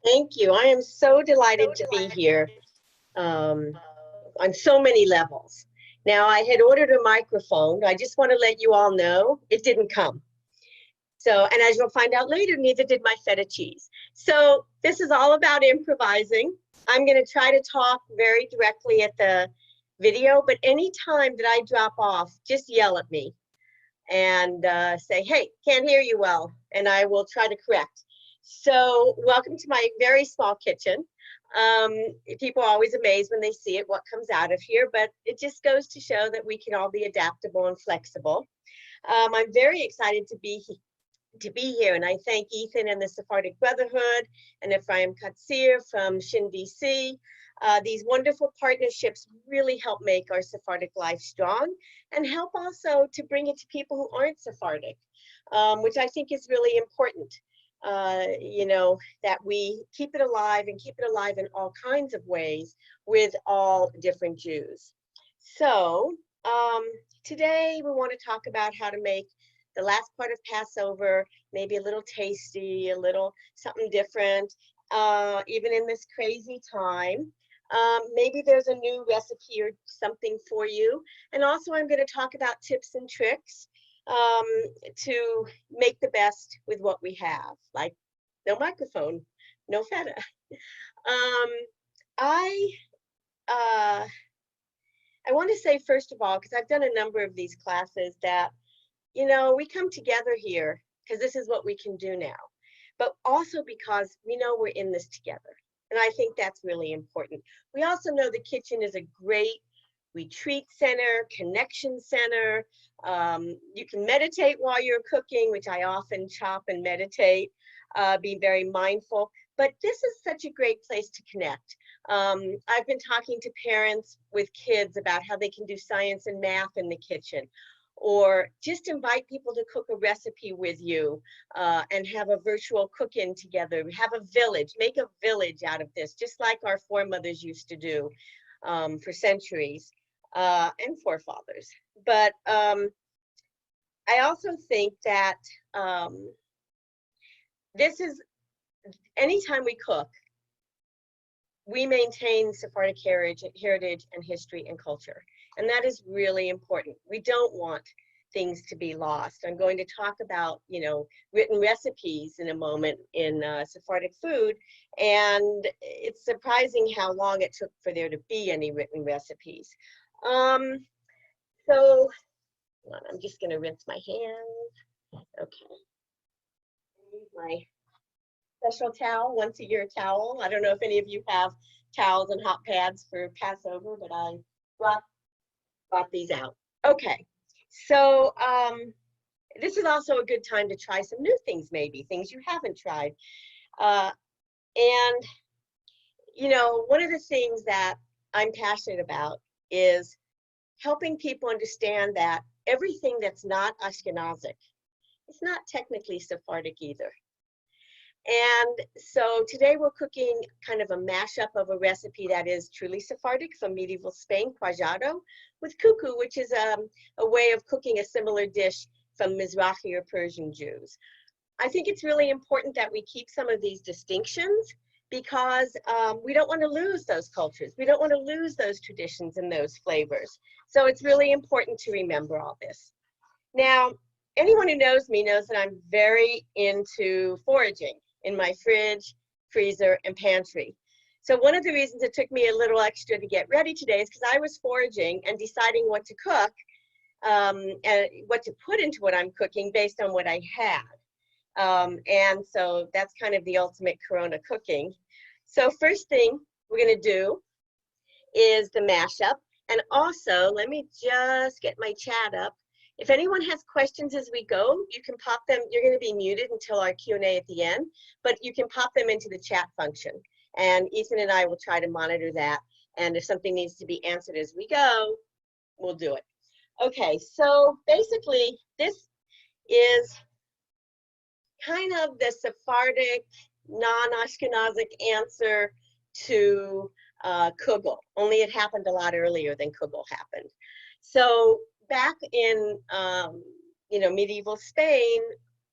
Thank you. I am so delighted to be here um, on so many levels. Now, I had ordered a microphone. I just want to let you all know it didn't come. So, and as you'll find out later, neither did my feta cheese. So, this is all about improvising. I'm going to try to talk very directly at the video, but anytime that I drop off, just yell at me and say, hey, can't hear you well, and I will try to correct. So welcome to my very small kitchen. Um, People are always amazed when they see it, what comes out of here, but it just goes to show that we can all be adaptable and flexible. I'm very excited to be here, and I thank Ethan and the Sephardic Brotherhood and Ephraim Katsir from Shin DC. These wonderful partnerships really help make our Sephardic life strong and help also to bring it to people who aren't Sephardic, which I think is really important. That we keep it alive and keep it alive in all kinds of ways with all different Jews. So um, today we want to talk about how to make the last part of Passover maybe a little tasty, a little something different, even in this crazy time. Maybe there's a new recipe or something for you. And also I'm going to talk about tips and tricks um, to make the best with what we have, like no microphone, no feta. Um, I uh, I want to say first of all, because I've done a number of these classes, that we come together here because this is what we can do now, but also because we know we're in this together. And I think that's really important. We also know the kitchen is a great retreat center, connection center. You can meditate while you're cooking, which I often chop and meditate, be very mindful. But this is such a great place to connect. I've been talking to parents with kids about how they can do science and math in the kitchen, or just invite people to cook a recipe with you and have a virtual cook-in together. Have a village, make a village out of this, just like our foremothers used to do for centuries, and forefathers. But I also think that this is, anytime we cook, we maintain Sephardic heritage and history and culture. And that is really important. We don't want things to be lost. I'm going to talk about, written recipes in a moment in Sephardic food. And it's surprising how long it took for there to be any written recipes. So I'm just going to rinse my hands. Okay. Use my special towel, once a year towel. I don't know if any of you have towels and hot pads for Passover, but I brought these out. Okay, so this is also a good time to try some new things, maybe things you haven't tried. Uh, and one of the things that I'm passionate about is helping people understand that everything that's not Ashkenazic is not technically Sephardic either. And so today we're cooking kind of a mashup of a recipe that is truly Sephardic from medieval Spain, cuajado, with kuku, which is a way of cooking a similar dish from Mizrahi or Persian Jews. I think it's really important that we keep some of these distinctions because we don't want to lose those cultures. We don't want to lose those traditions and those flavors. So it's really important to remember all this. Now, anyone who knows me knows that I'm very into foraging in my fridge, freezer, and pantry. So one of the reasons it took me a little extra to get ready today is because I was foraging and deciding what to cook and what to put into what I'm cooking based on what I had. And so that's kind of the ultimate Corona cooking. So first thing we're going to do is the mashup. And also, let me just get my chat up. If anyone has questions as we go, you can pop them. You're going to be muted until our Q&A at the end, but you can pop them into the chat function. And Ethan and I will try to monitor that. And if something needs to be answered as we go, we'll do it. Okay, so basically, this is kind of the Sephardic, non-Ashkenazic answer to kugel, only it happened a lot earlier than kugel happened. So back in medieval Spain,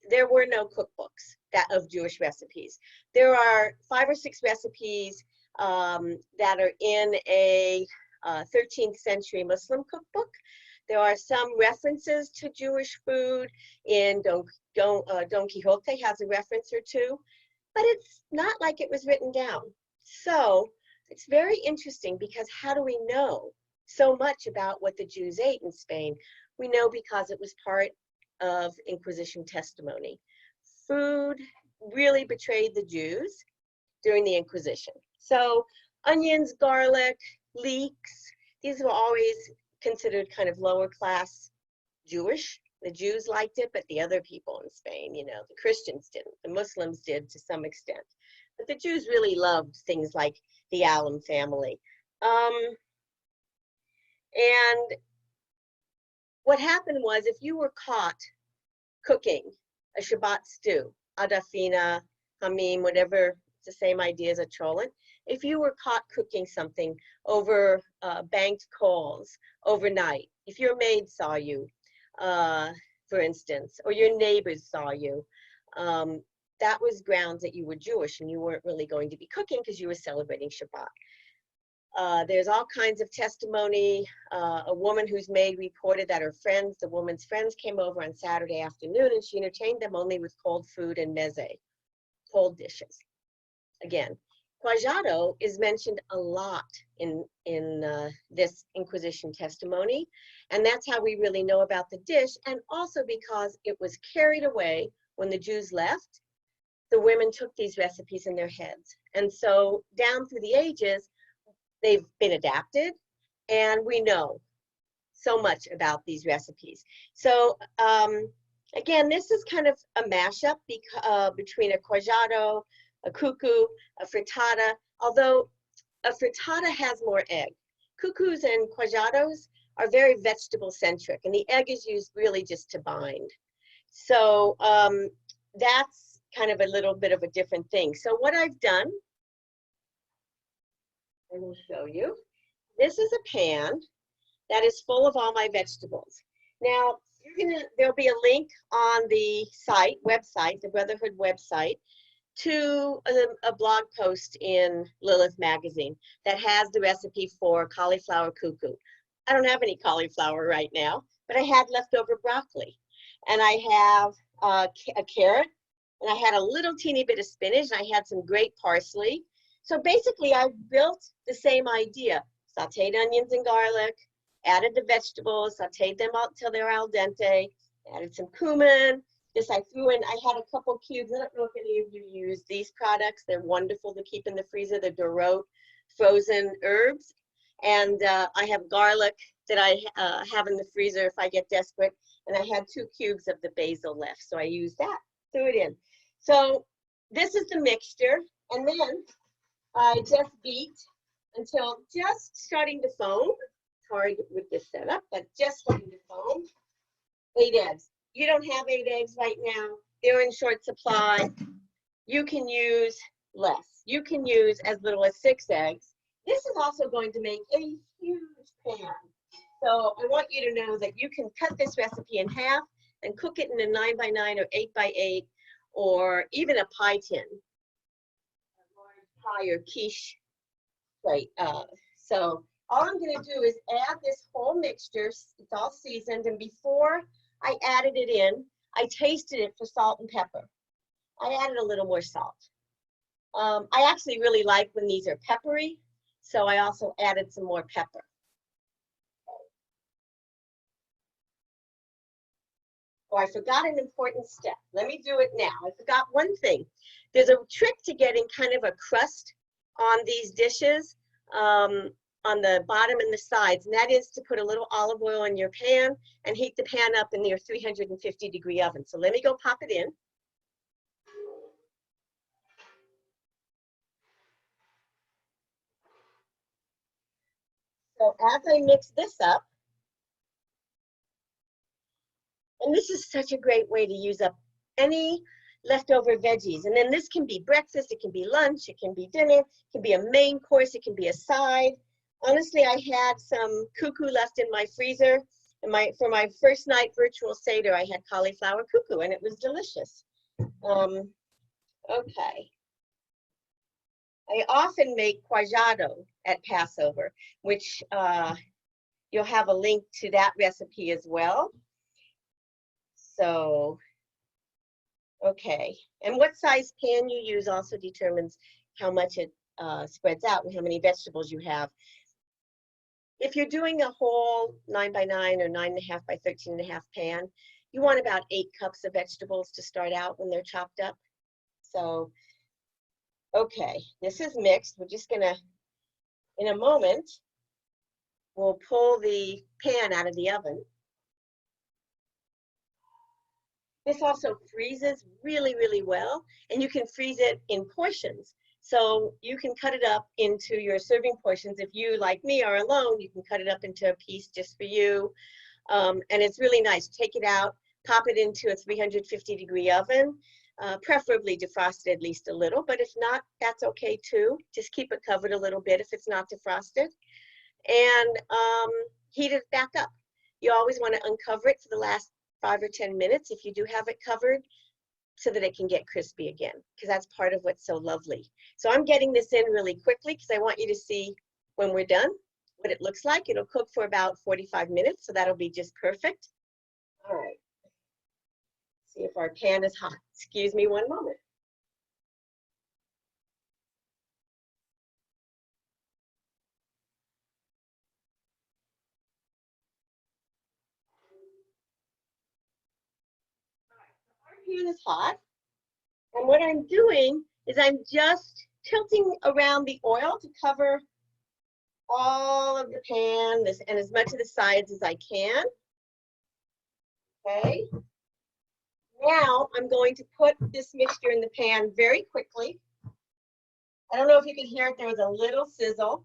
there were no cookbooks. that of Jewish recipes. There are 5 or 6 recipes that are in a 13th century Muslim cookbook. There are some references to Jewish food in Don Quixote has a reference or two, but it's not like it was written down. So it's very interesting because how do we know so much about what the Jews ate in Spain? We know because it was part of Inquisition testimony. Food really betrayed the Jews during the Inquisition. So onions, garlic, leeks, these were always considered kind of lower class Jewish. The Jews liked it, but the other people in Spain, you know, the Christians didn't. The Muslims did to some extent. But the Jews really loved things like the alum family. And what happened was if you were caught cooking a Shabbat stew, adafina, hamim, whatever, it's the same idea as a cholent. If you were caught cooking something over banked coals overnight, if your maid saw you, for instance, or your neighbors saw you, that was grounds that you were Jewish and you weren't really going to be cooking because you were celebrating Shabbat. There's all kinds of testimony. A woman whose maid reported that her friends, the woman's friends, came over on Saturday afternoon and she entertained them only with cold food and meze, cold dishes. Again, cuajado is mentioned a lot in this Inquisition testimony, and that's how we really know about the dish, and also because it was carried away when the Jews left. The women took these recipes in their heads, and so down through the ages, they've been adapted, and we know so much about these recipes. So again, this is kind of a mashup between a cuajado, a cuckoo, a frittata, although a frittata has more egg. Cuckoos and cuajados are very vegetable centric, and the egg is used really just to bind. So that's kind of a little bit of a different thing. So what I've done, I will show you. This is a pan that is full of all my vegetables. Now, there'll be a link on the website, the Brotherhood website, to a blog post in Lilith magazine that has the recipe for cauliflower cuckoo. I don't have any cauliflower right now, but I had leftover broccoli. And I have a carrot, and I had a little teeny bit of spinach, and I had some great parsley. So basically, I built the same idea. Sauteed onions and garlic, added the vegetables, sauteed them until they're al dente, added some cumin. This I threw in, I had a couple cubes. I don't know if any of you use these products. They're wonderful to keep in the freezer, the Dorot frozen herbs. And I have garlic that I have in the freezer if I get desperate. And I had 2 cubes of the basil left. So I used that, threw it in. So this is the mixture. And then I just beat until just starting to foam. It's hard with this setup, but just starting to foam. 8 eggs. You don't have 8 eggs right now. They're in short supply. You can use less. You can use as little as 6 eggs. This is also going to make a huge pan. So I want you to know that you can cut this recipe in half and cook it in a 9x9 or 8x8 or even a pie tin, a large pie or quiche plate. So all I'm going to do is add this whole mixture. It's all seasoned, and before I added it in, I tasted it for salt and pepper. I added a little more salt. I actually really like when these are peppery, so I also added some more pepper. Oh, I forgot an important step. Let me do it now. I forgot one thing. There's a trick to getting kind of a crust on these dishes, on the bottom and the sides, and that is to put a little olive oil in your pan and heat the pan up in your 350-degree oven. So let me go pop it in. So as I mix this up, and this is such a great way to use up any leftover veggies. And then this can be breakfast, it can be lunch, it can be dinner, it can be a main course, it can be a side. Honestly, I had some cuckoo left in my freezer. And for my first night virtual Seder, I had cauliflower cuckoo, and it was delicious. Okay. I often make cuajado at Passover, which you'll have a link to that recipe as well. So, okay. And what size pan you use also determines how much it spreads out and how many vegetables you have. If you're doing a whole 9x9 or 9.5 by 13.5 pan, you want about 8 cups of vegetables to start out when they're chopped up. So, okay, this is mixed. We're just gonna, in a moment, we'll pull the pan out of the oven. This also freezes really, really well, and you can freeze it in portions. So you can cut it up into your serving portions. If you, like me, are alone, you can cut it up into a piece just for you. And it's really nice. Take it out, pop it into a 350-degree oven, preferably defrosted at least a little, but if not, that's okay too. Just keep it covered a little bit if it's not defrosted, and heat it back up. You always want to uncover it for the last 5 or 10 minutes if you do have it covered, so that it can get crispy again, because that's part of what's so lovely. So I'm getting this in really quickly because I want you to see when we're done what it looks like. It'll cook for about 45 minutes, so that'll be just perfect. All right. See if our pan is hot. Excuse me one moment. Our pan is hot. And what I'm doing is I'm just tilting around the oil to cover all of the pan and as much of the sides as I can. Okay. Now I'm going to put this mixture in the pan very quickly. I don't know if you can hear it, there was a little sizzle.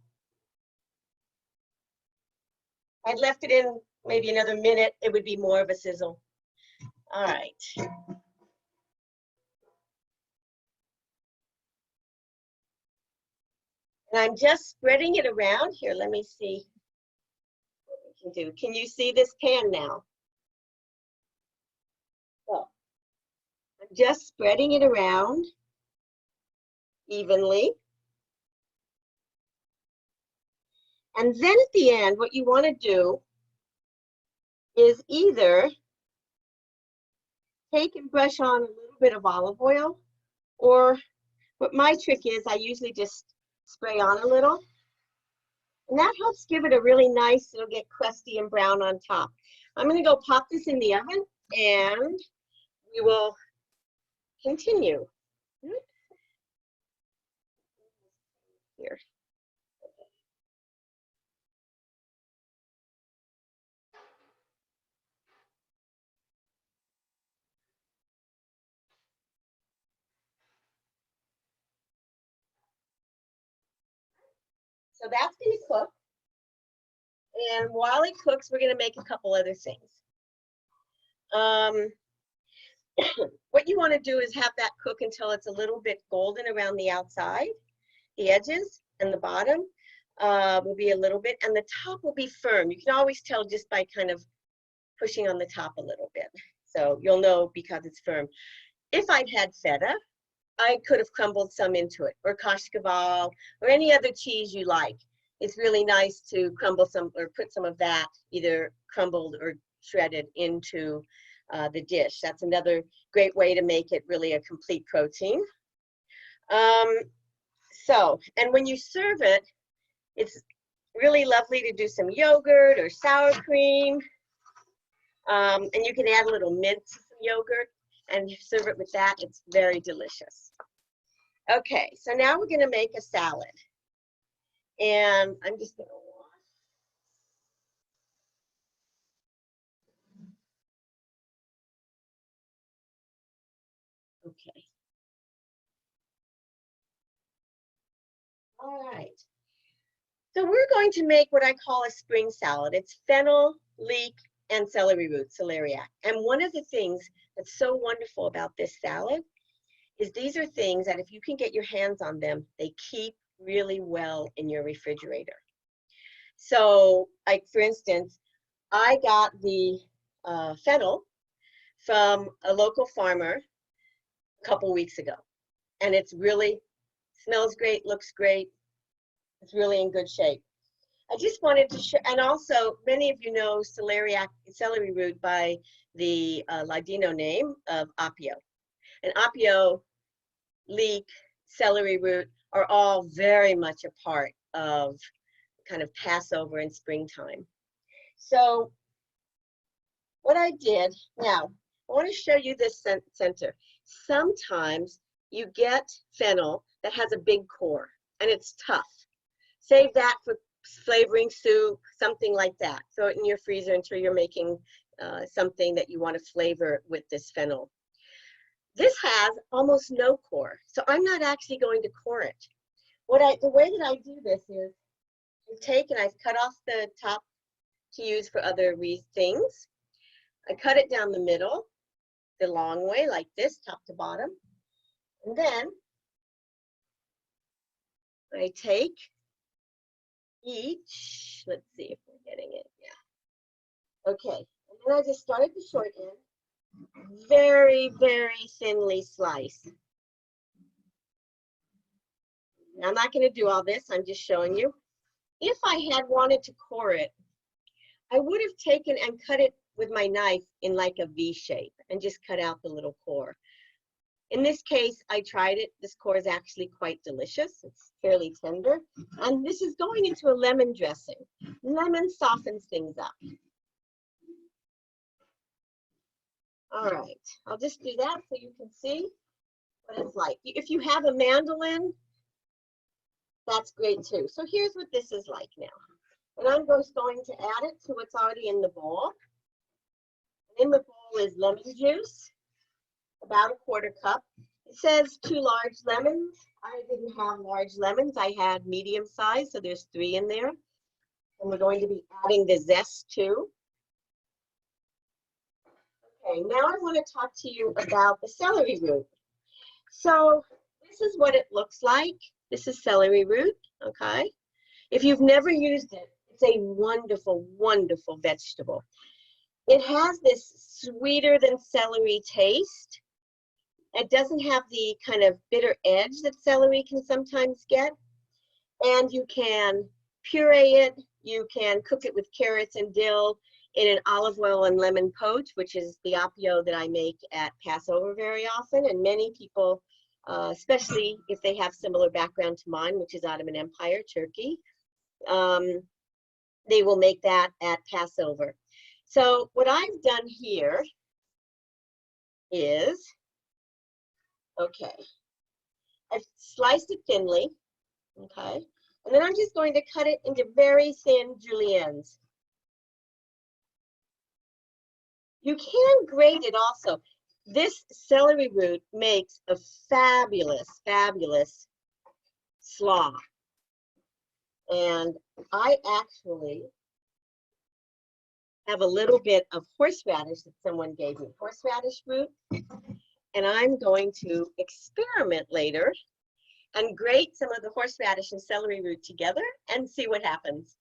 I'd left it in maybe another minute, it would be more of a sizzle. All right. And I'm just spreading it around here. Let me see what we can do. Can you see this pan now? So I'm just spreading it around evenly. And then at the end, what you want to do is either take and brush on a little bit of olive oil, or what my trick is, I usually just spray on a little. And that helps give it a really nice, it'll get crusty and brown on top. I'm going to go pop this in the oven and we will continue. Here. So that's going to cook. And while it cooks, we're going to make a couple other things. What you want to do is have that cook until it's a little bit golden around the outside. The edges and the bottom will be a little bit, and the top will be firm. You can always tell just by kind of pushing on the top a little bit. So you'll know because it's firm. If I'd had feta, I could have crumbled some into it, or kashkaval, or any other cheese you like. It's really nice to crumble some or put some of that, either crumbled or shredded, into the dish. That's another great way to make it really a complete protein. And when you serve it, it's really lovely to do some yogurt or sour cream. And you can add a little mint to some yogurt and serve it with that. It's very delicious. Okay, so now we're going to make a salad. And I'm just going to wash. Okay. All right. So we're going to make what I call a spring salad. It's fennel, leek, and celery root, celeriac. And one of the things that's so wonderful about this salad is these are things that if you can get your hands on them, they keep really well in your refrigerator. So, like for instance, I got the fennel from a local farmer a couple weeks ago. and it's really, smells great, looks great. It's really in good shape. I just wanted to share, and also many of you know celery root by the Ladino name of apio. And apio, leek, celery root are all very much a part of kind of Passover and springtime. So what I did, now I want to show you this center. Sometimes you get fennel that has a big core and it's tough. Save that for flavoring soup, something like that. Throw it in your freezer until you're making something that you want to flavor with this fennel. This has almost no core, so I'm not actually going to core it. The way that I do this is I've cut off the top to use for other things. I cut it down the middle, the long way, like this, top to bottom. And then I take each, let's see if we're getting it, yeah. Okay, and then I just start at the short end, very, very thinly slice. Now, I'm not going to do all this, I'm just showing you. If I had wanted to core it, I would have taken and cut it with my knife in like a V shape and just cut out the little core. In this case, I tried it. This core is actually quite delicious. It's fairly tender. And this is going into a lemon dressing. Lemon softens things up. All right, I'll just do that so you can see what it's like. If you have a mandolin, that's great too. So here's what this is like now. And I'm just going to add it to what's already in the bowl. In the bowl is lemon juice, about a 1/4 cup. It says 2 large lemons. I didn't have large lemons. I had medium size, so there's 3 in there. And we're going to be adding the zest too. Okay, now I want to talk to you about the celery root. So this is what it looks like. This is celery root, okay? If you've never used it, it's a wonderful, wonderful vegetable. It has this sweeter than celery taste. It doesn't have the kind of bitter edge that celery can sometimes get. And you can puree it. You can cook it with carrots and dill in an olive oil and lemon poach, which is the apio that I make at Passover very often. And many people, especially if they have similar background to mine, which is Ottoman Empire, Turkey, they will make that at Passover. So what I've done here is, okay, I've sliced it thinly, okay, and then I'm just going to cut it into very thin juliennes. You can grate it also. This celery root makes a fabulous, fabulous slaw. And I actually have a little bit of horseradish that someone gave me, horseradish root. And I'm going to experiment later and grate some of the horseradish and celery root together and see what happens.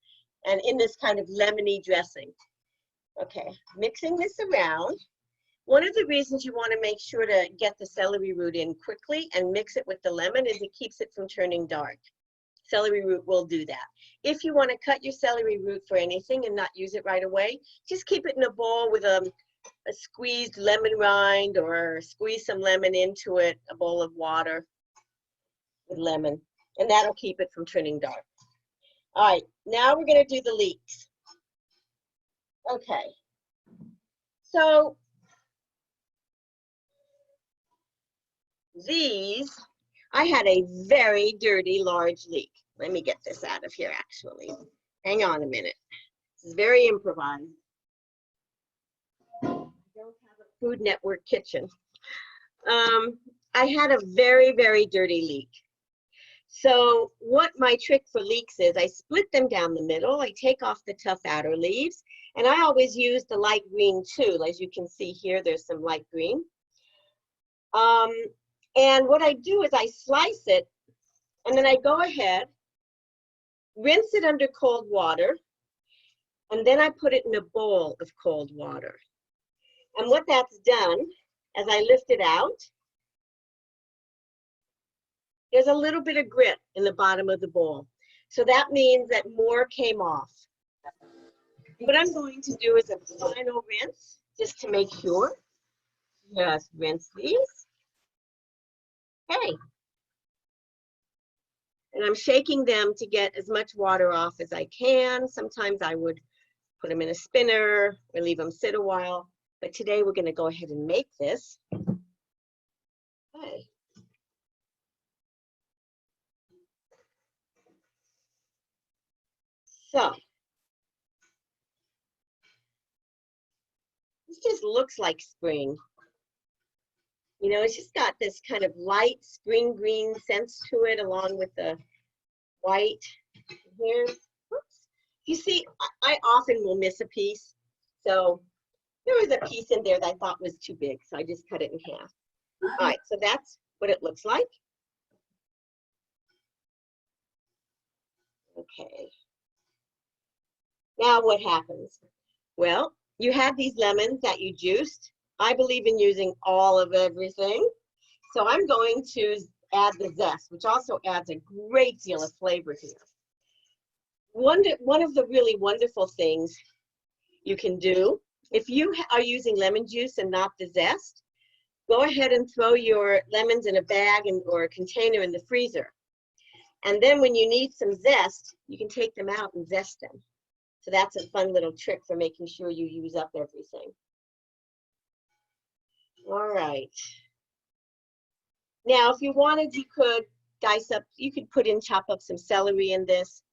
And in this kind of lemony dressing. Okay, mixing this around. One of the reasons you want to make sure to get the celery root in quickly and mix it with the lemon is it keeps it from turning dark. Celery root will do that. If you want to cut your celery root for anything and not use it right away, just keep it in a bowl with a squeezed lemon rind, or squeeze some lemon into it, a bowl of water with lemon, and that'll keep it from turning dark. All right, now we're going to do the leeks. Okay, so these, I had a very dirty large leek. Let me get this out of here actually. Hang on a minute. This is very improvised. I don't have a Food Network kitchen. I had a very, very dirty leek. So what my trick for leeks is, I split them down the middle. I take off the tough outer leaves, and I always use the light green too. As you can see here, there's some light green. And what I do is I slice it, and then I go ahead, rinse it under cold water, and then I put it in a bowl of cold water. And what that's done, as I lift it out, there's a little bit of grit in the bottom of the bowl. So that means that more came off. What I'm going to do is a final rinse just to make sure. Just rinse these. Okay. And I'm shaking them to get as much water off as I can. Sometimes I would put them in a spinner or leave them sit a while. But today we're going to go ahead and make this. Okay. So this just looks like spring. You know, it's just got this kind of light spring green sense to it, along with the white here. Oops. You see, I often will miss a piece. So there was a piece in there that I thought was too big, so I just cut it in half. All right, so that's what it looks like. Okay. Now what happens? Well, you have these lemons that you juiced. I believe in using all of everything. So I'm going to add the zest, which also adds a great deal of flavor here. One of the really wonderful things you can do, if you are using lemon juice and not the zest, go ahead and throw your lemons in a bag or a container in the freezer. And then when you need some zest, you can take them out and zest them. So that's a fun little trick for making sure you use up everything. All right. Now, if you wanted, you could dice up, you could chop up some celery in this.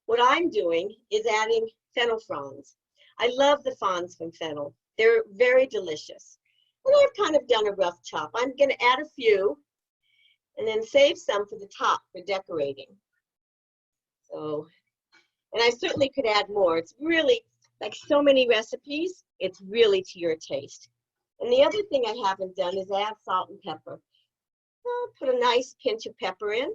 What I'm doing is adding fennel fronds. I love the fronds from fennel. They're very delicious. And I've kind of done a rough chop. I'm going to add a few and then save some for the top for decorating. So, and I certainly could add more. It's really, like so many recipes, it's really to your taste. And the other thing I haven't done is add salt and pepper. I'll put a nice pinch of pepper in.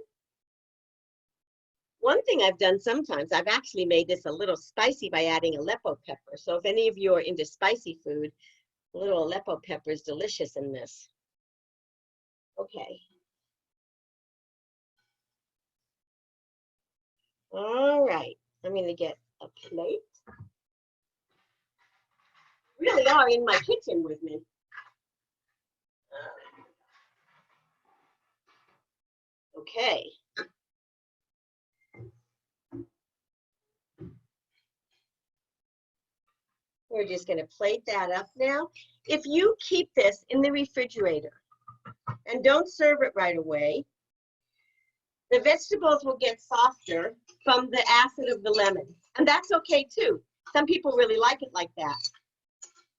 One thing I've done sometimes, I've actually made this a little spicy by adding Aleppo pepper. So if any of you are into spicy food, a little Aleppo pepper is delicious in this. Okay. All right, I'm going to get a plate. Really are in my kitchen with me. Okay. We're just going to plate that up now. If you keep this in the refrigerator and don't serve it right away, the vegetables will get softer from the acid of the lemon. And that's okay too. Some people really like it like that.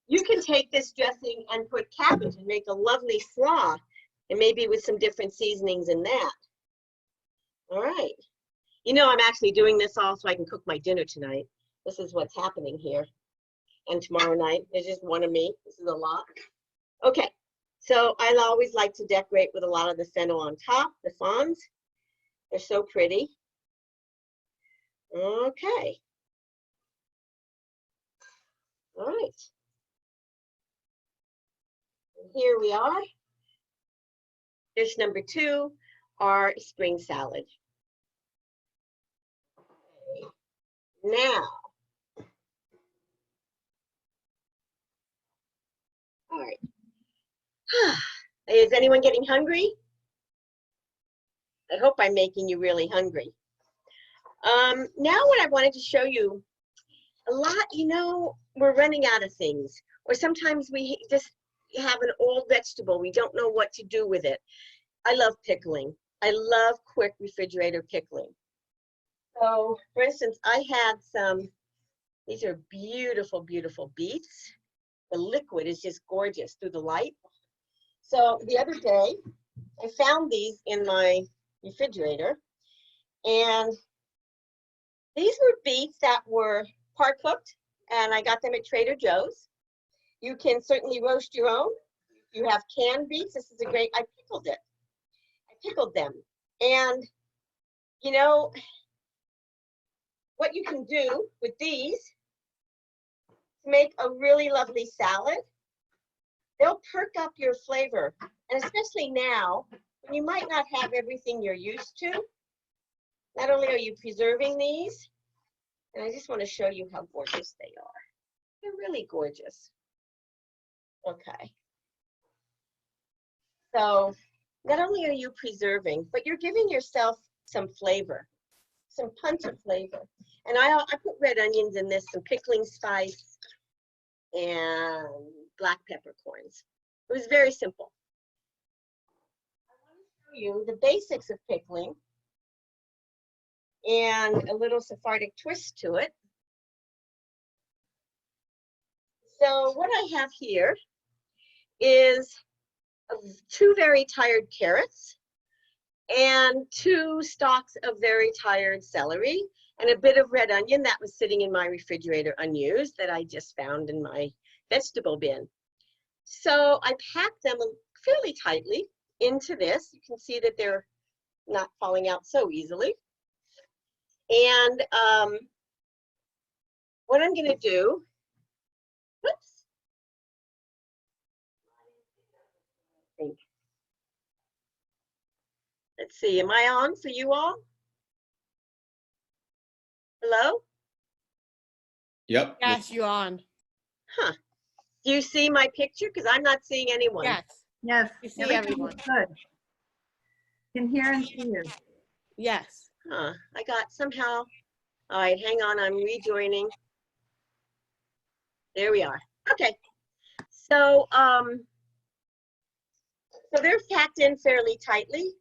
You can take this dressing and put cabbage and make a lovely slaw, and maybe with some different seasonings in that. All right. You know, I'm actually doing this all so I can cook my dinner tonight. This is what's happening here. And tomorrow night, there's just one of me. This is a lot. Okay, so I always like to decorate with a lot of the fennel on top, the fronds. They're so pretty. Okay. All right. And here we are. Dish number 2, our spring salad. Okay. Now, all right. Is anyone getting hungry? I hope I'm making you really hungry. Now what I wanted to show you, a lot, you know, we're running out of things. Or sometimes we just have an old vegetable. We don't know what to do with it. I love pickling. I love quick refrigerator pickling. So, for instance, I had some, these are beautiful, beautiful beets. The liquid is just gorgeous through the light. So the other day, I found these in my refrigerator, and these were beets that were part cooked, and I got them at Trader Joe's. You can certainly roast your own. You have canned beets. This is a great, I pickled it. I pickled them. And, you know, what you can do with these to make a really lovely salad, they'll perk up your flavor. And especially now, And you might not have everything you're used to. Not only are you preserving these, and I just want to show you how gorgeous they are. They're really gorgeous. Okay. So not only are you preserving, but you're giving yourself some flavor, some punch of flavor. And I put red onions in this, some pickling spice, and black peppercorns. It was very simple. I want to show you the basics of pickling and a little Sephardic twist to it. So what I have here is 2 very tired carrots and 2 stalks of very tired celery and a bit of red onion that was sitting in my refrigerator unused that I just found in my vegetable bin. So I packed them fairly tightly into this. You can see that they're not falling out so easily. And what I'm going to do, whoops, let's see, am I on for you all? Hello? Yep. Yes, you're on. Huh. Do you see my picture? Because I'm not seeing anyone. Yes, Yes. you see everything everyone. is Good. Can hear and see you. Yes. Huh. I got somehow. All right, hang on. I'm rejoining. There we are. Okay. So, so they're packed in fairly tightly.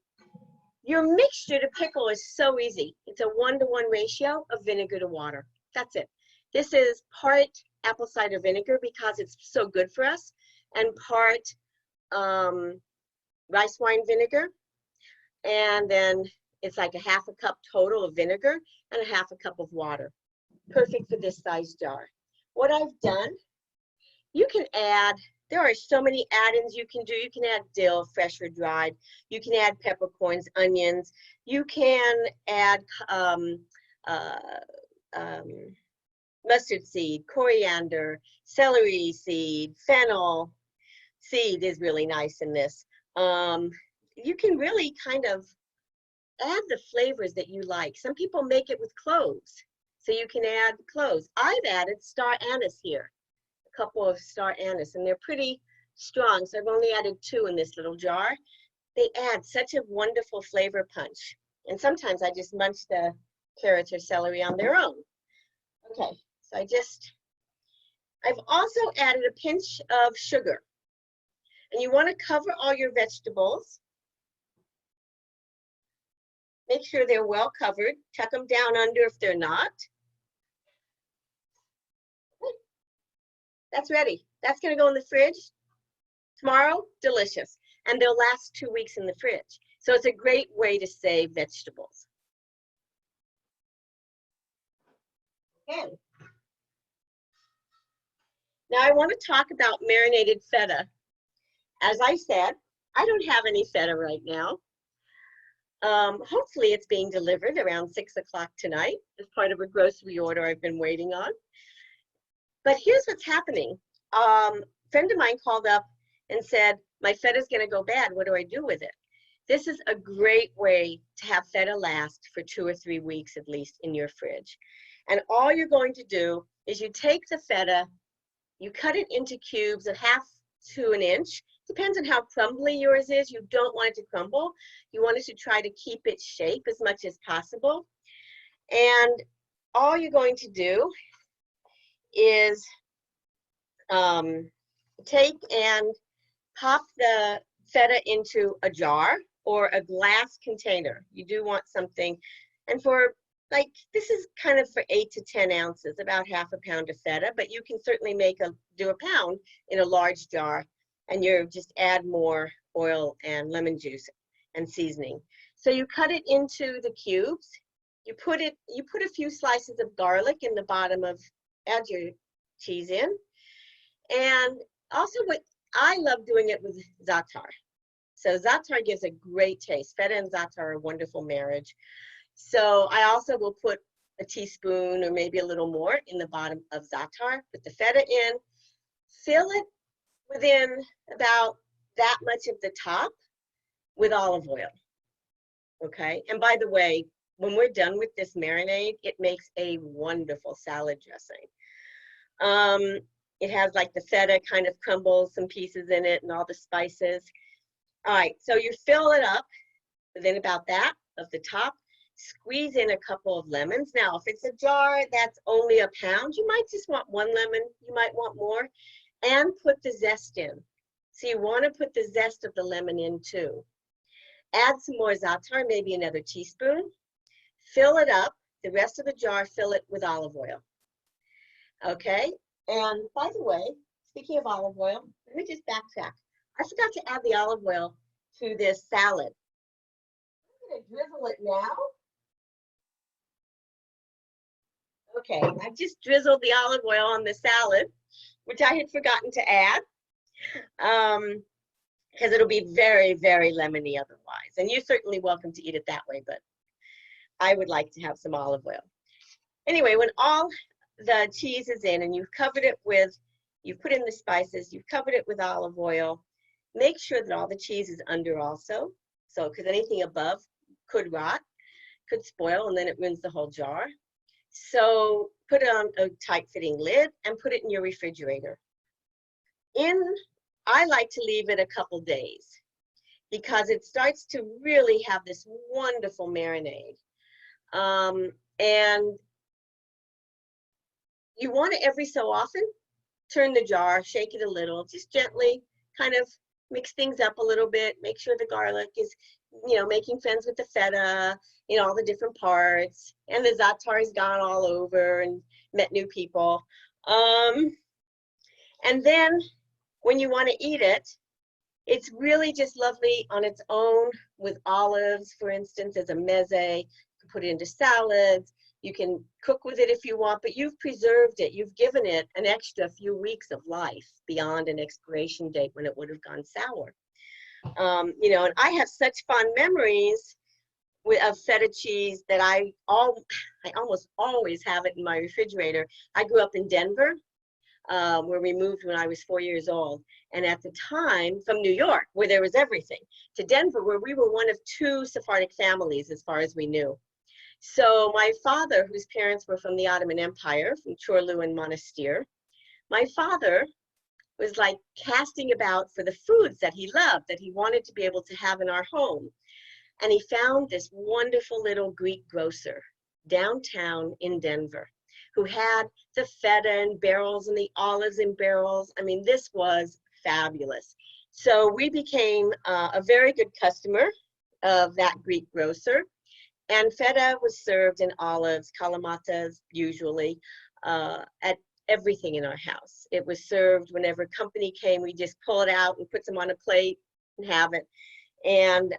Your mixture to pickle is so easy. It's a 1-to-1 ratio of vinegar to water. That's it. This is part apple cider vinegar because it's so good for us, and part rice wine vinegar. And then it's like a 1/2 cup total of vinegar and a 1/2 cup of water. Perfect for this size jar. What I've done, you can add, there are so many add-ins you can do. You can add dill, fresh or dried. You can add peppercorns, onions. You can add mustard seed, coriander, celery seed, fennel seed is really nice in this. You can really kind of add the flavors that you like. Some people make it with cloves, so you can add cloves. I've added star anise here, a couple of star anise, and they're pretty strong, so I've only added 2 in this little jar. They add such a wonderful flavor punch, and sometimes I just munch the carrots or celery on their own. Okay, so I've also added a pinch of sugar, and you want to cover all your vegetables. Make sure they're well covered. Tuck them down under if they're not. That's ready. That's going to go in the fridge tomorrow. Delicious. And they'll last 2 weeks in the fridge. So it's a great way to save vegetables. Okay. Now I want to talk about marinated feta. As I said, I don't have any feta right now. Hopefully it's being delivered around 6 o'clock tonight as part of a grocery order I've been waiting on. But here's what's happening. A friend of mine called up and said, my feta is going to go bad. What do I do with it? This is a great way to have feta last for 2 or 3 weeks at least in your fridge. And all you're going to do is you take the feta, you cut it into cubes of 1/2 to 1 inch. Depends on how crumbly yours is. You don't want it to crumble. You want it to try to keep its shape as much as possible. And all you're going to do is take and pop the feta into a jar or a glass container. You do want something, and for like, this is kind of for 8 to 10 ounces, about 1/2 pound of feta, but you can certainly do a pound in a large jar, and you just add more oil and lemon juice and seasoning. So you cut it into the cubes. You put a few slices of garlic in the bottom of, add your cheese in. And also what I love doing it with za'atar. So za'atar gives a great taste. Feta and za'atar are a wonderful marriage. So I also will put a teaspoon or maybe a little more in the bottom of za'atar. Put the feta in, fill it within about that much of the top, with olive oil. Okay, and by the way, when we're done with this marinade, it makes a wonderful salad dressing. It has like the feta kind of crumbles, some pieces in it, and all the spices. All right, so you fill it up within about that of the top. Squeeze in a couple of lemons. Now, if it's a jar that's only a pound, you might just want 1 lemon. You might want more. And put the zest in. So you want to put the zest of the lemon in too. Add some more za'atar, maybe another teaspoon. Fill it up. The rest of the jar, fill it with olive oil. Okay? And by the way, speaking of olive oil, let me just backtrack. I forgot to add the olive oil to this salad. I'm going to drizzle it now. Okay, I just drizzled the olive oil on the salad, which I had forgotten to add, because it'll be very, very lemony otherwise. And you're certainly welcome to eat it that way, but I would like to have some olive oil. Anyway, when all the cheese is in and you've covered it with, you've put in the spices, you've covered it with olive oil, make sure that all the cheese is under also. So, because anything above could rot, could spoil, and then it ruins the whole jar. So put it on a tight-fitting lid and put it in your refrigerator. I like to leave it a couple days because it starts to really have this wonderful marinade. And you want to every so often turn the jar, shake it a little, just gently kind of mix things up a little bit, make sure the garlic is, making friends with the feta, all the different parts, and the za'atar has gone all over and met new people. And then when you want to eat it, it's really just lovely on its own with olives, for instance, as a meze. You can put it into salads. You can cook with it if you want, but you've preserved it. You've given it an extra few weeks of life beyond an expiration date when it would have gone sour. And I have such fond memories of feta cheese that I almost always have it in my refrigerator. I grew up in Denver, where we moved when I was 4 years old. And at the time, from New York, where there was everything, to Denver, where we were one of 2 Sephardic families, as far as we knew. So my father, whose parents were from the Ottoman Empire, from Çorlu and Monastir, my father was like casting about for the foods that he loved, that he wanted to be able to have in our home. And he found this wonderful little Greek grocer downtown in Denver who had the feta in barrels and the olives in barrels. I mean, this was fabulous. So we became a very good customer of that Greek grocer. And feta was served in olives, kalamatas usually, at everything in our house. It was served whenever company came. We just pull it out and put some on a plate and have it. And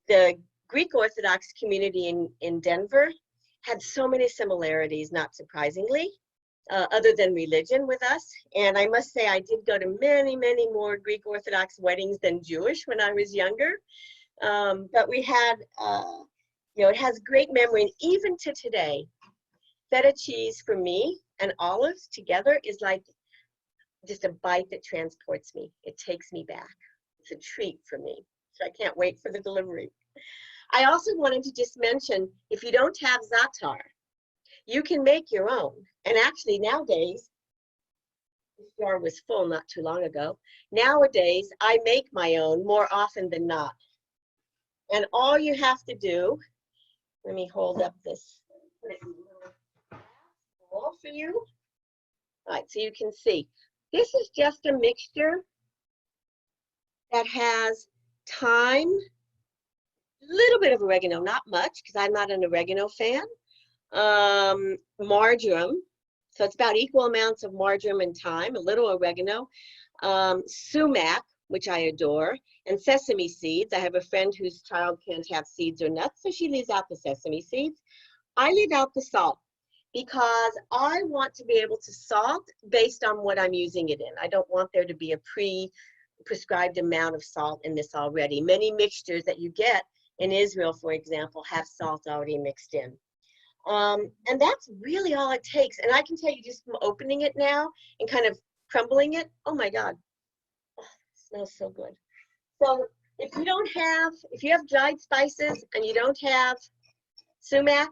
the Greek Orthodox community in Denver had so many similarities, not surprisingly, other than religion with us. And I must say, I did go to many, many more Greek Orthodox weddings than Jewish when I was younger. But we had, it has great memory. And even to today, feta cheese for me and olives together is like just a bite that transports me. It takes me back. It's a treat for me. So I can't wait for the delivery. I also wanted to just mention, if you don't have za'atar, you can make your own. And actually nowadays, this jar was full not too long ago. Nowadays, I make my own more often than not. And all you have to do, let me hold up this bowl for you. All right, so you can see. This is just a mixture that has thyme, a little bit of oregano, not much, because I'm not an oregano fan. Marjoram, so it's about equal amounts of marjoram and thyme, a little oregano, sumac, which I adore, and sesame seeds. I have a friend whose child can't have seeds or nuts, so she leaves out the sesame seeds. I leave out the salt because I want to be able to salt based on what I'm using it in. I don't want there to be a prescribed amount of salt in this already. Many mixtures that you get in Israel, for example, have salt already mixed in. And that's really all it takes. And I can tell you, just from opening it now and kind of crumbling it, oh my God, oh, it smells so good. So if you have dried spices and you don't have sumac,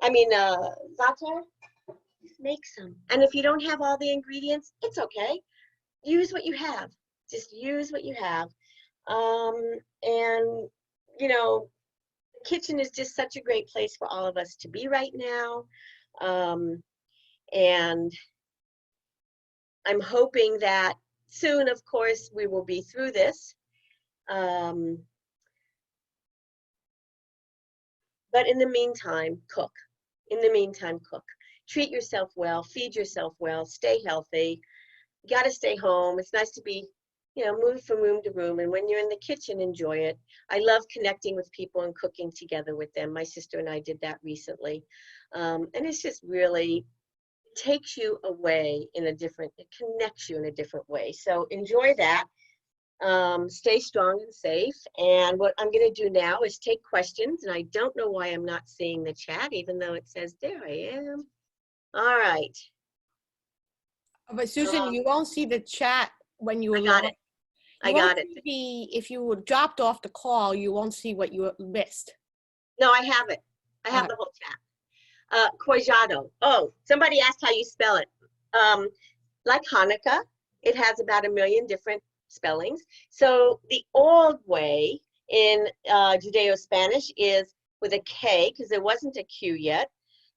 za'atar, just make some. And if you don't have all the ingredients, it's okay. Use what you have. Just use what you have. And, you know, the kitchen is just such a great place for all of us to be right now. And I'm hoping that soon, of course, we will be through this. But in the meantime, cook. In the meantime, cook. Treat yourself well, feed yourself well, stay healthy. You got to stay home. It's nice to be, you know, move from room to room. And when you're in the kitchen, enjoy it. I love connecting with people and cooking together with them. My sister and I did that recently. And it's just really takes you away in a different, it connects you in a different way. So enjoy that. Stay strong and safe. And what I'm going to do now is take questions. And I don't know why I'm not seeing the chat, even though it says there I am. All right. But Susan, you won't see the chat when you I got it. I got it. If you were dropped off the call, you won't see what you missed. No, I have it. I have the whole chat. Cuajado. Oh, somebody asked how you spell it. Like Hanukkah, it has about 1 million different spellings. So the old way in Judeo-Spanish is with a K, because there wasn't a Q yet,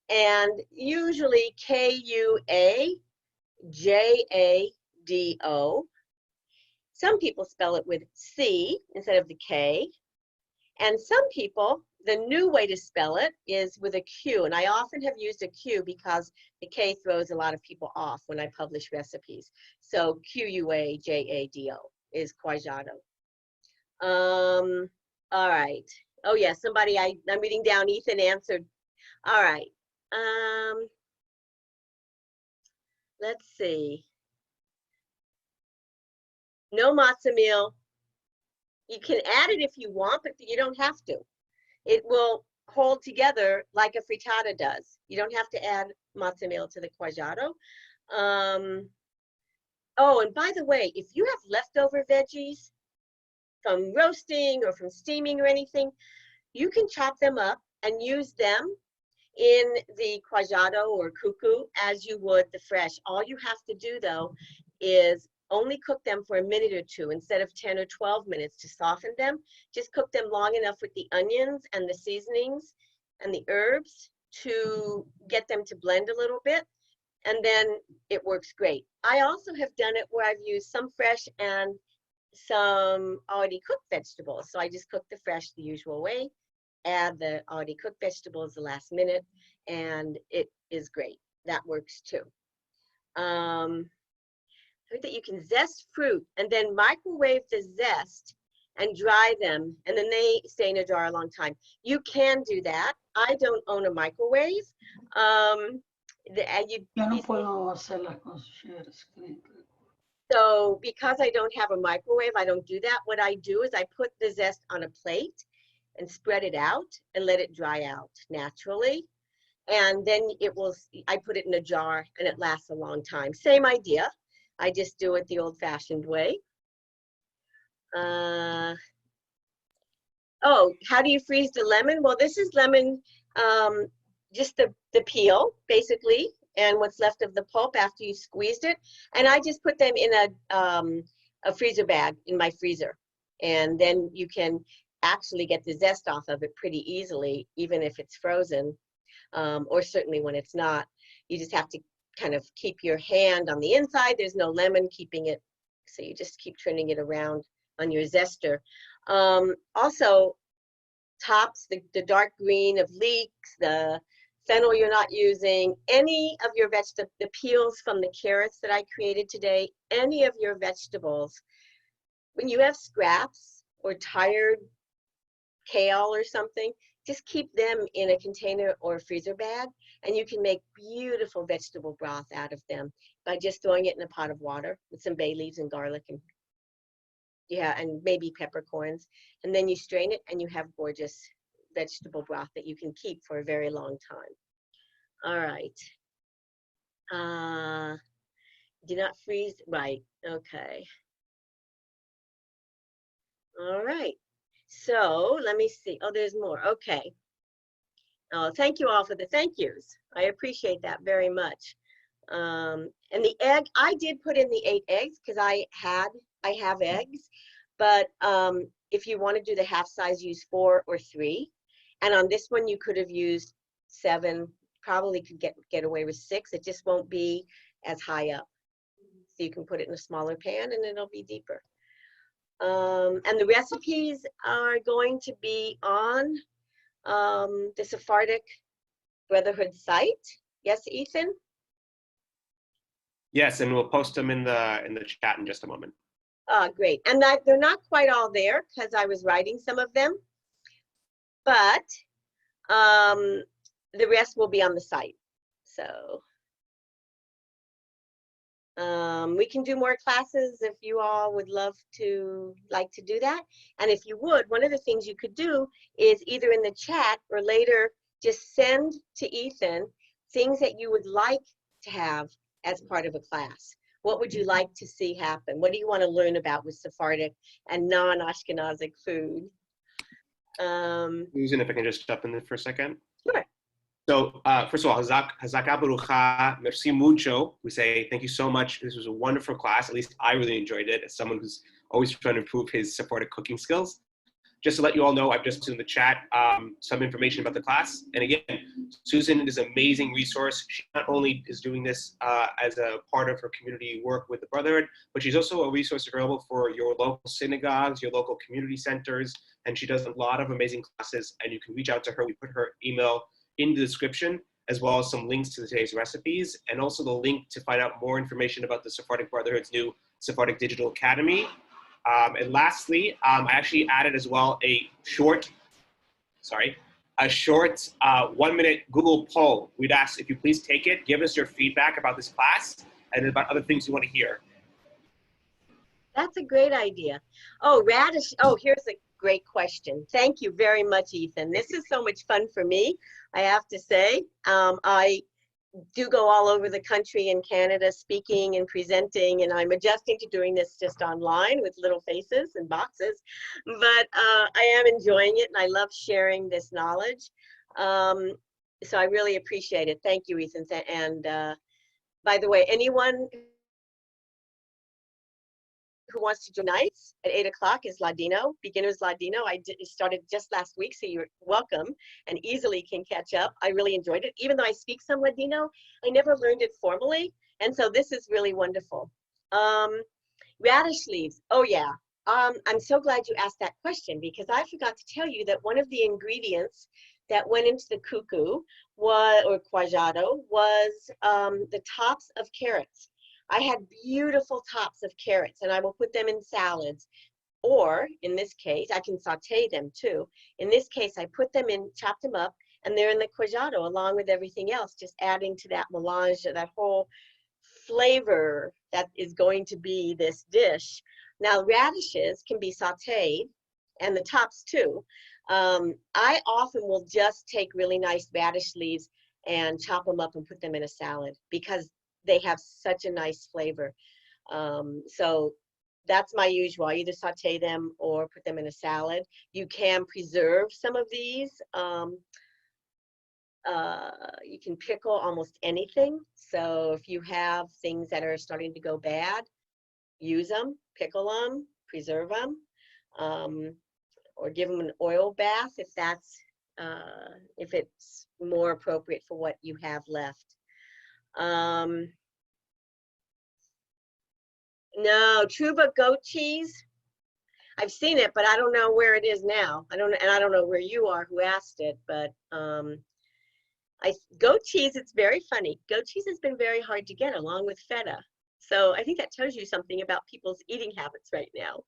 and usually Kuajado. Some people spell it with C instead of the K, and some people, the new way to spell it is with a Q, and I often have used a Q because the K throws a lot of people off when I publish recipes. So Cuajado is Cuajado. All right. Oh yeah, somebody, I'm reading down, Ethan answered. All right. Let's see. No matzo meal. You can add it if you want, but you don't have to. It will hold together like a frittata does. You don't have to add matzo meal to the cuajado. Oh, and by the way, if you have leftover veggies from roasting or from steaming or anything, you can chop them up and use them in the cuajado or cuckoo as you would the fresh. All you have to do though is only cook them for a minute or two instead of 10 or 12 minutes to soften them. Just cook them long enough with the onions and the seasonings and the herbs to get them to blend a little bit, and then it works great. I also have done it where I've used some fresh and some already cooked vegetables. So I just cook the fresh the usual way, add the already cooked vegetables the last minute, and it is great. That works too. Heard that you can zest fruit and then microwave the zest and dry them, and then they stay in a jar a long time. You can do that. I don't own a microwave. Yo no puedo hacerlas con share screen. So because I don't have a microwave, I don't do that. What I do is I put the zest on a plate and spread it out and let it dry out naturally. And then I put it in a jar and it lasts a long time. Same idea. I just do it the old-fashioned way. Oh, how do you freeze the lemon? Well, this is lemon, just the peel, basically, and what's left of the pulp after you squeezed it. And I just put them in a freezer bag in my freezer. And then you can actually get the zest off of it pretty easily, even if it's frozen, or certainly when it's not. You just have to kind of keep your hand on the inside. There's no lemon keeping it, so you just keep turning it around on your zester. Also, tops, the dark green of leeks, the fennel you're not using, any of your vegetables, the peels from the carrots that I created today, any of your vegetables, when you have scraps or tired kale or something, just keep them in a container or a freezer bag, and you can make beautiful vegetable broth out of them by just throwing it in a pot of water with some bay leaves and garlic and and maybe peppercorns, and then you strain it and you have gorgeous vegetable broth that you can keep for a very long time. All right. Do not freeze, right, okay. All right. So let me see. Oh, there's more. Okay. Oh, thank you all for the thank yous. I appreciate that very much. And the egg, I did put in the 8 eggs because I have eggs, but if you want to do the half size, use 4 or 3. And on this one, you could have used 7, probably could get away with 6. It just won't be as high up. So you can put it in a smaller pan and it'll be deeper. And the recipes are going to be on the Sephardic Brotherhood site. Yes, Ethan? Yes, and we'll post them in the chat in just a moment. Great. And that they're not quite all there because I was writing some of them, but the rest will be on the site. So we can do more classes if you all would like to do that. And if you would, one of the things you could do is either in the chat or later just send to Ethan things that you would like to have as part of a class. What would you like to see happen? What do you want to learn about with Sephardic and non-Ashkenazic food? Susan, if I can just jump in there for a second. Sure. So first of all, Hazaka Barucha, merci mucho. We say thank you so much. This was a wonderful class. At least I really enjoyed it as someone who's always trying to improve his Sephardic cooking skills. Just to let you all know, I've just put in the chat some information about the class. And again, Susan is an amazing resource. She not only is doing this as a part of her community work with the Brotherhood, but she's also a resource available for your local synagogues, your local community centers, and she does a lot of amazing classes, and you can reach out to her. We put her email in the description, as well as some links to today's recipes, and also the link to find out more information about the Sephardic Brotherhood's new Sephardic Digital Academy. And lastly, I actually added as well a short 1-minute Google poll. We'd ask if you please take it, give us your feedback about this class and about other things you want to hear. That's a great idea. Oh, radish. Oh, here's a great question. Thank you very much, Ethan. This is so much fun for me, I have to say. I do go all over the country in Canada speaking and presenting, and I'm adjusting to doing this just online with little faces and boxes, but I am enjoying it and I love sharing this knowledge. So I really appreciate it. Thank you, Ethan. And by the way, anyone who wants to join nights at 8 o'clock is Ladino, beginners Ladino. I started just last week, so you're welcome and easily can catch up. I really enjoyed it. Even though I speak some Ladino, I never learned it formally. And so this is really wonderful. Radish leaves. Oh yeah. I'm so glad you asked that question because I forgot to tell you that one of the ingredients that went into the cuckoo or quajado was the tops of carrots. I had beautiful tops of carrots and I will put them in salads. Or in this case, I can saute them too. In this case, I put them in, chop them up, and they're in the quajado along with everything else, just adding to that melange, that whole flavor that is going to be this dish. Now, radishes can be sauteed and the tops too. I often will just take really nice radish leaves and chop them up and put them in a salad because they have such a nice flavor. So that's my usual. I either saute them or put them in a salad. You can preserve some of these. You can pickle almost anything. So if you have things that are starting to go bad, use them, pickle them, preserve them, or give them an oil bath if it's more appropriate for what you have left. No, Truba goat cheese. I've seen it, but I don't know where it is now. I don't know where you are who asked it, but goat cheese, it's very funny. Goat cheese has been very hard to get along with feta. So I think that tells you something about people's eating habits right now.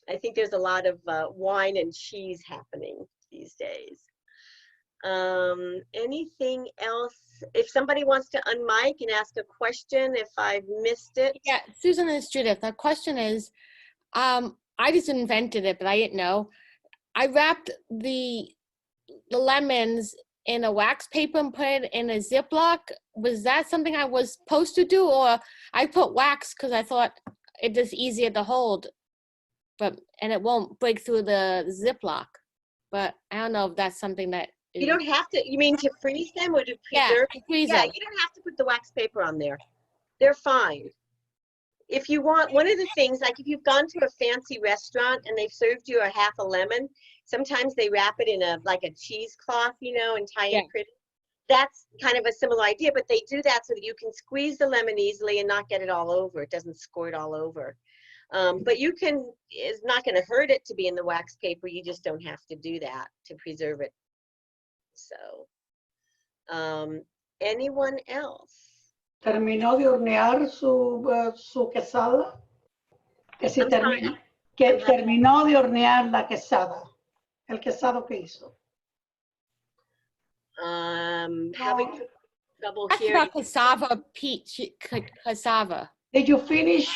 I think there's a lot of wine and cheese happening these days. Anything else? If somebody wants to unmic and ask a question, if I've missed it. Yeah, Susan and Judith, the question is, I just invented it, but I didn't know. I wrapped the lemons in a wax paper and put it in a Ziploc. Was that something I was supposed to do, or I put wax because I thought it was easier to hold? and it won't break through the Ziploc. But I don't know if that's something that You don't have to, you mean to freeze them or to Yeah, preserve? freeze Yeah, them. you don't have to put the wax paper on there. They're fine. If you want, one of the things, like if you've gone to a fancy restaurant and they've served you a half a lemon, sometimes they wrap it in like a cheesecloth, and tie Yeah. it pretty. That's kind of a similar idea, but they do that so that you can squeeze the lemon easily and not get it all over. It doesn't squirt all over. But it's not going to hurt it to be in the wax paper. You just don't have to do that to preserve it. So, anyone else? ¿Terminó de hornear su quesada? Que si I'm sorry. que terminó de hornear la quesada. El quesado que hizo. Having trouble That's hearing. about cassava, peach, cassava. Did you finish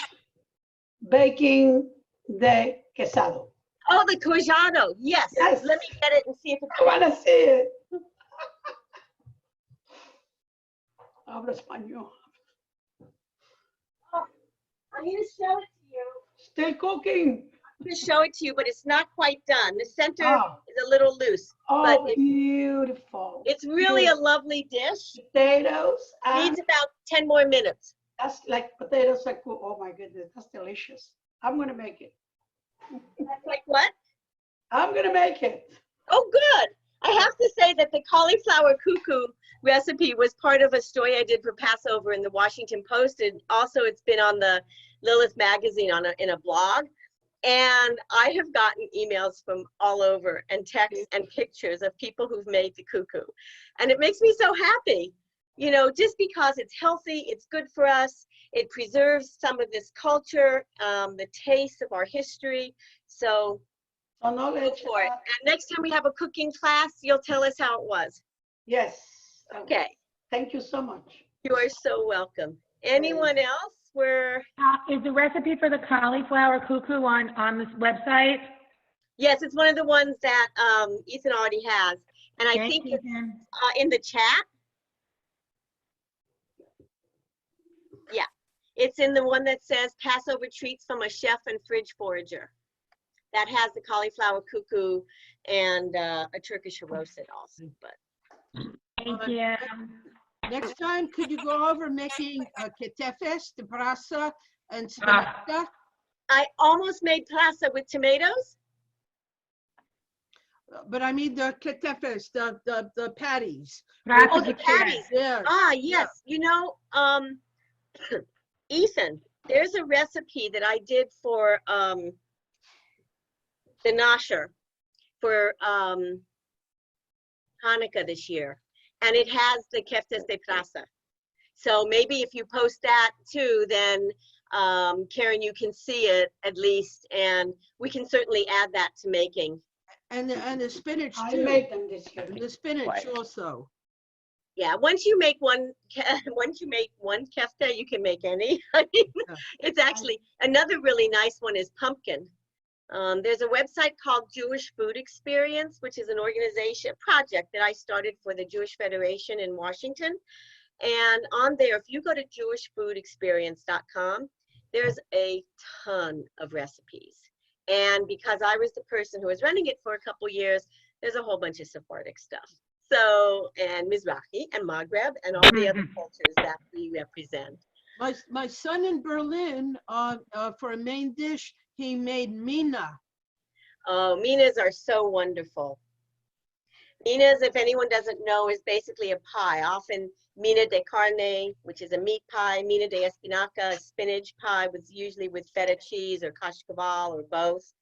baking the quesado? Oh, the cojado. Yes. Yes. Let me get it and see if it's. I want to see it. Hablo español. I'm going to show it to you. Still cooking. I'm going to show it to you, but it's not quite done. The center Ah. is a little loose. Oh, But beautiful. It's really a lovely dish. Potatoes. And Needs about 10 more minutes. that's like potatoes. Oh my goodness, that's delicious. I'm going to make it. That's like what? I'm going to make it. Oh, good. I have to say that the cauliflower cuckoo recipe was part of a story I did for Passover in the Washington Post. And also it's been on the Lilith magazine in a blog. And I have gotten emails from all over and texts and pictures of people who've made the cuckoo. And it makes me so happy, just because it's healthy, it's good for us. It preserves some of this culture, the taste of our history. So No go for it. And next time we have a cooking class, you'll tell us how it was. Yes. Okay. Thank you so much. You are so welcome. Anyone else? Is the recipe for the cauliflower cuckoo on this website? Yes, it's one of the ones that Ethan already has. And I Thank think you, it's Jen. in the chat. Yeah, it's in the one that says Passover treats from a chef and fridge forager. That has the cauliflower cuckoo and a Turkish haroset also. But Thank you. Next time, could you go over making ketefes, de brasa, and spinacca? I almost made pasta with tomatoes. But I mean the ketefes, the patties. Oh, the patties. Yeah. Ah, yes. Ethan, there's a recipe that I did for the Nasher for Hanukkah this year. And it has the keftes de prasa. So maybe if you post that too, then Karen, you can see it at least, and we can certainly add that to making. And the spinach I too. made them this year. And the spinach also. Yeah, once you make one kefta, you can make any. I mean, it's actually another really nice one is pumpkin. There's a website called Jewish Food Experience, which is an organization, project that I started for the Jewish Federation in Washington. And on there, if you go to jewishfoodexperience.com, there's a ton of recipes. And because I was the person who was running it for a couple years, there's a whole bunch of Sephardic stuff. So, and Mizrahi and Maghreb and all the other cultures that we represent. My son in Berlin, for a main dish, he made mina. Oh, minas are so wonderful. Minas, if anyone doesn't know, is basically a pie. Often mina de carne, which is a meat pie, mina de espinaca, a spinach pie, usually with feta cheese or kashkaval or both.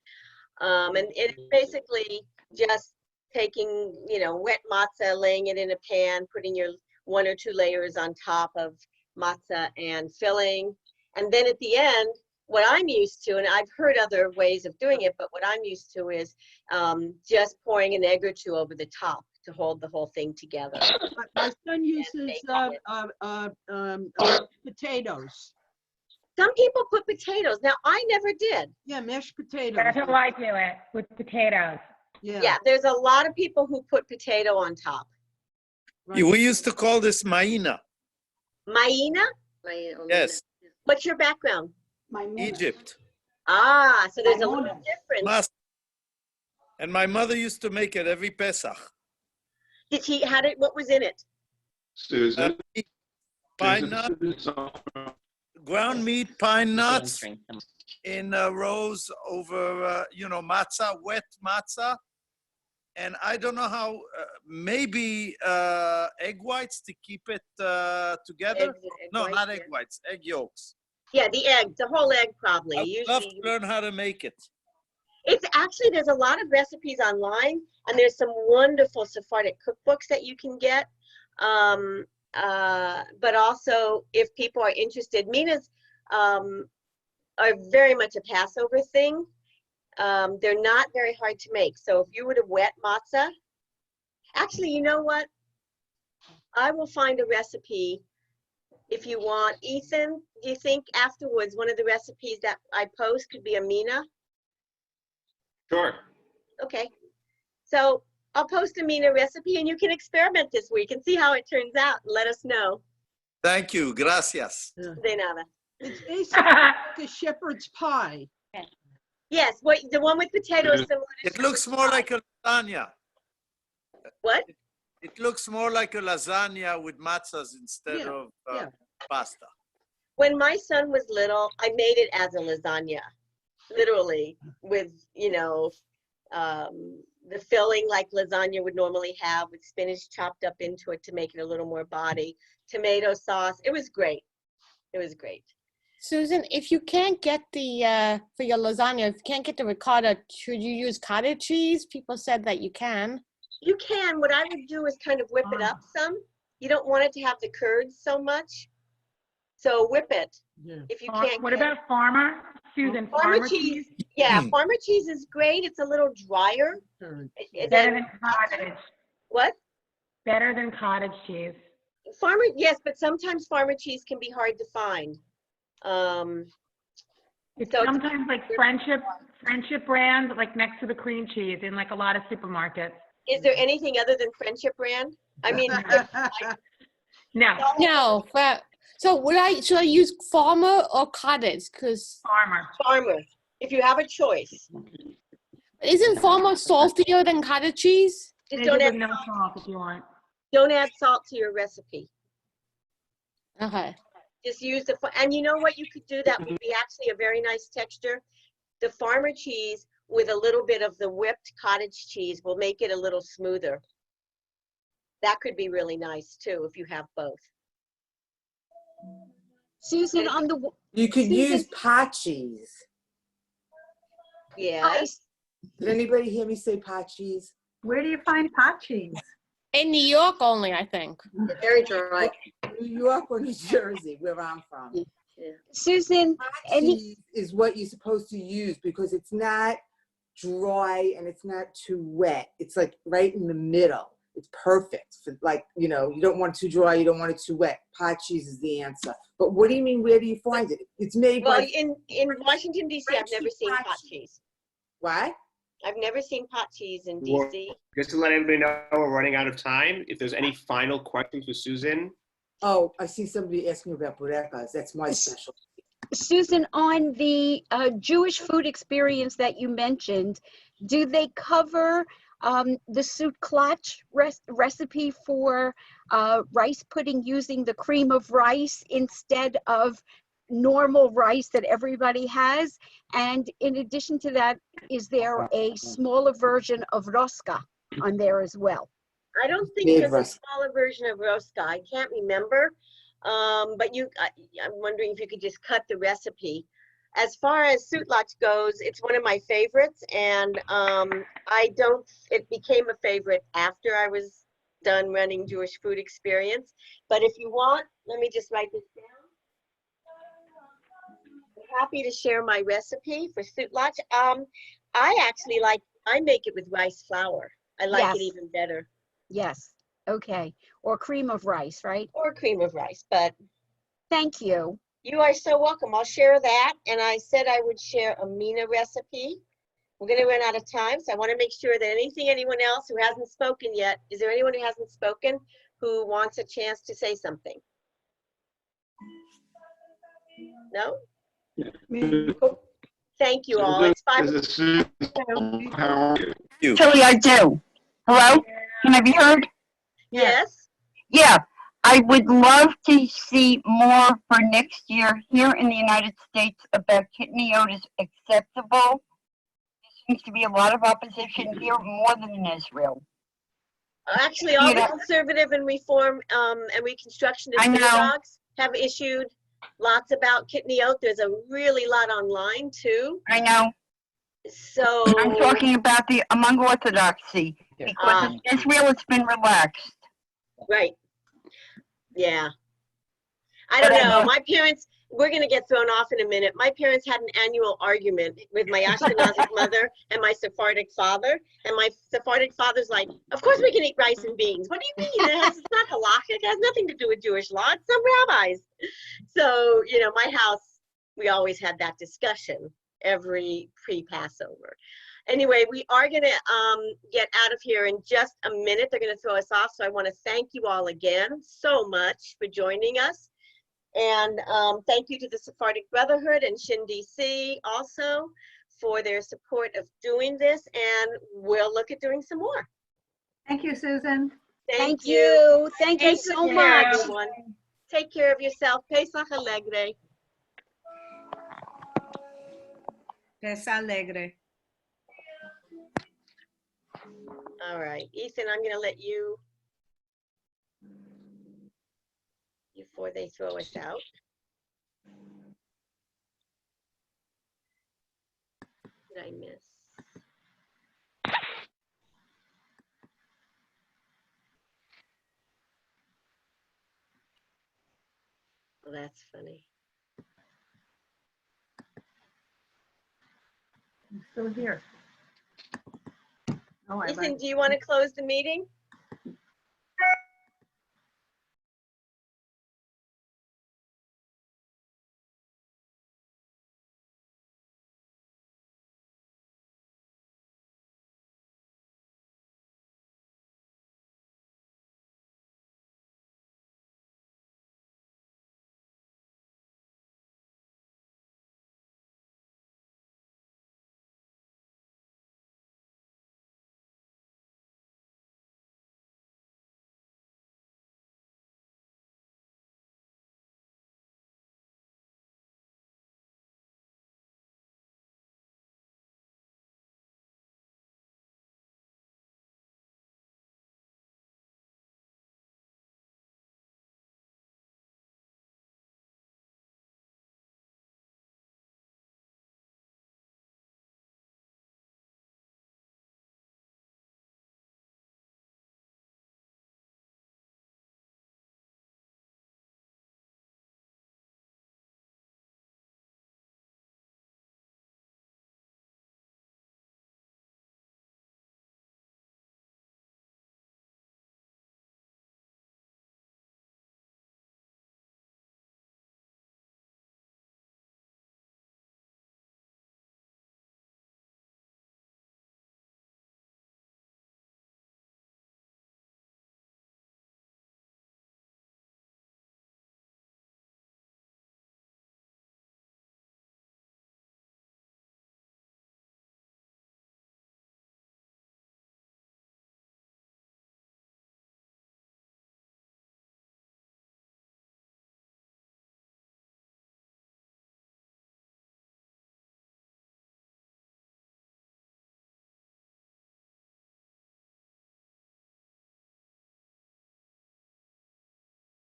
And it's basically just taking, wet matzah, laying it in a pan, putting your 1 or 2 layers on top of matzah and filling. And then at the end, what I'm used to, and I've heard other ways of doing it, but what I'm used to is just pouring an egg or 2 over the top to hold the whole thing together. My son uses potatoes. Some people put potatoes. Now, I never did. Yeah, mashed potatoes. That's how I do it, with potatoes. Yeah, there's a lot of people who put potato on top. Right. We used to call this maina. Maina? Yes, What's your background? My Egypt. Ah, so there's a little Mamonas. difference. Mas. And my mother used to make it every Pesach. Did she, had it, what was in it? Susan? Meat, pine nut, ground meat, pine nuts in rows over, matzah, wet matzah. And I don't know how, maybe egg whites to keep it together. Egg No, whites, not yeah. egg whites, egg yolks. Yeah, the egg, the whole egg probably. I'd love Usually, to learn how to make it. it's actually, there's a lot of recipes online, and there's some wonderful Sephardic cookbooks that you can get. But also, if people are interested, minas are very much a Passover thing. They're not very hard to make. So if you were to wet matzah, actually, you know what? I will find a recipe if you want. Ethan, do you think afterwards one of the recipes that I post could be a mina? Sure. Okay. So I'll post a mina recipe and you can experiment this week and see how it turns out and let us know. Thank you, gracias. De nada. It's basically like a shepherd's pie. Yes, what, the one with potatoes similar to It looks shepherd's more pie. like a lasagna. What? It looks more like a lasagna with matzahs instead Yeah, of yeah. pasta. When my son was little, I made it as a lasagna, literally, with, the filling like lasagna would normally have, with spinach chopped up into it to make it a little more body, tomato sauce. It was great. It was great. Susan, if you can't get the, for your lasagna, if you can't get the ricotta, should you use cottage cheese? People said that you can. You can. What I would do is kind of whip it up some. You don't want it to have the curds so much. So whip it Yeah. if you can't. What get- about farmer? Susan, farmer cheese? Yeah, farmer cheese is great. It's a little drier. Better Than than cottage. what? Better than cottage cheese. Farmer, yes, but sometimes farmer cheese can be hard to find. It's So- sometimes like friendship brand, like next to the cream cheese in like a lot of supermarkets. Is there anything other than Friendship Brand? I mean, No, No, but so should I use farmer or cottage? Because farmer. farmer, if you have a choice, isn't farmer saltier than cottage cheese? just Make it don't with add, no salt if you want. don't add salt to your recipe. Okay. Just use and you know what you could do that would be actually a very nice texture? The farmer cheese with a little bit of the whipped cottage cheese will make it a little smoother. That could be really nice too, if you have both. Susan, on the, You could Susan- use pot cheese. Yes. Did anybody hear me say pot cheese? Where do you find pot cheese? In New York only, I think. Very dry. New York or New Jersey, where I'm from. Susan, Pot any, cheese is what you're supposed to use because it's not dry and it's not too wet. It's like right in the middle. It's perfect. For like, you don't want it too dry, you don't want it too wet. Pot cheese is the answer. But what do you mean, where do you find it? It's made Well, by, in Washington DC, I've never seen pot cheese. what? I've never seen pot cheese in Well, DC. Just to let everybody know, we're running out of time. If there's any final questions for Susan, Oh, I see somebody asking about burekas. That's my special. Susan, on the Jewish food experience that you mentioned, do they cover the sut klatch recipe for rice pudding using the cream of rice instead of normal rice that everybody has? And in addition to that, is there a smaller version of roska on there as well? I don't think Big there's a roast. smaller version of roska. I can't remember. But I'm wondering if you could just cut the recipe. As far as sutlach goes, it's one of my favorites, and it became a favorite after I was done running Jewish Food Experience. But if you want, let me just write this down. I'm happy to share my recipe for sutlach. I make it with rice flour. I like Yes. it even better. Yes, okay. Or cream of rice, right? Or cream of rice, but Thank you. you are so welcome. I'll share that. And I said I would share a mina recipe. We're going to run out of time, so I want to make sure that anyone else who hasn't spoken yet, is there anyone who hasn't spoken who wants a chance to say something? No? Me. Cool. Thank you all. It's 5. How are you? Tilly, I do. Hello? Can I be heard? Yes. Yeah. I would love to see more for next year here in the United States about kitniyot is acceptable. There seems to be a lot of opposition here, more than in Israel. Actually, all You the know- conservative and reform and reconstructionist I know. synagogues have issued lots about kitniyot. There's a really lot online too. I know. So I'm talking about the among Orthodoxy, because in Israel it's been relaxed. right. Yeah. I don't know. My parents, we're going to get thrown off in a minute. My parents had an annual argument with my Ashkenazic mother and my Sephardic father. And my Sephardic father's like, of course we can eat rice and beans. What do you mean? It's not halakhic. It has nothing to do with Jewish law. It's some rabbis. So, you know, my house, we always had that discussion every pre-Passover. Anyway, we are going to get out of here in just a minute. They're going to throw us off. So I want to thank you all again so much for joining us. And thank you to the Sephardic Brotherhood and Shin DC also for their support of doing this. And we'll look at doing some more. Thank you, Susan. Thank you. Thank you Take so care, much. everyone. Take care of yourself. Pesach Alegre. Pesa Alegre. All right, Ethan, I'm going to let you, before they throw us out. Did I miss? Well, that's funny. I'm still here. Oh, I Ethan, like. do you want to close the meeting?